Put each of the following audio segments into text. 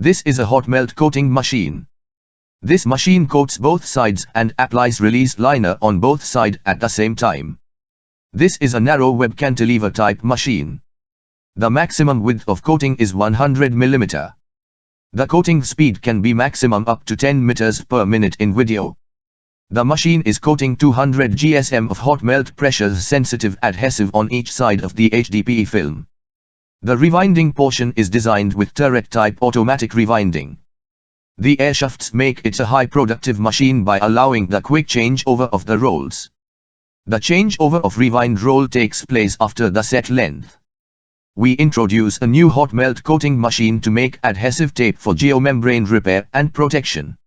This is a hot melt coating machine. This machine coats both sides and applies release liner on both sides at the same time. This is a narrow web cantilever type machine. The maximum width of coating is 100 mm. The coating speed can be maximum up to 10 meters per minute in video. The machine is coating 200 GSM of hot melt pressure sensitive adhesive on each side of the HDPE film. The rewinding portion is designed with turret type automatic rewinding. The airshafts make it a high productive machine by allowing the quick changeover of the rolls. The changeover of rewind roll takes place after the set length. We introduce a new hot melt coating machine to make adhesive tape for geomembrane repair and protection.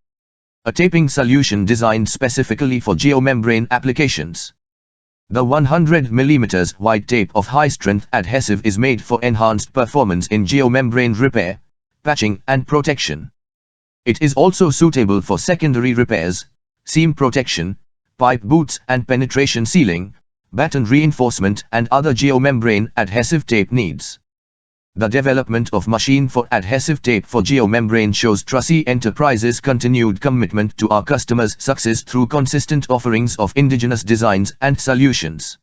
A taping solution designed specifically for geomembrane applications. The 100 mm wide tape of high-strength adhesive is made for enhanced performance in geomembrane repair, patching and protection. It is also suitable for secondary repairs, seam protection, pipe boots and penetration sealing, batten reinforcement and other geomembrane adhesive tape needs. The development of machine for adhesive tape for geomembrane shows Trasy Enterprises' continued commitment to our customers' success through consistent offerings of indigenous designs and solutions.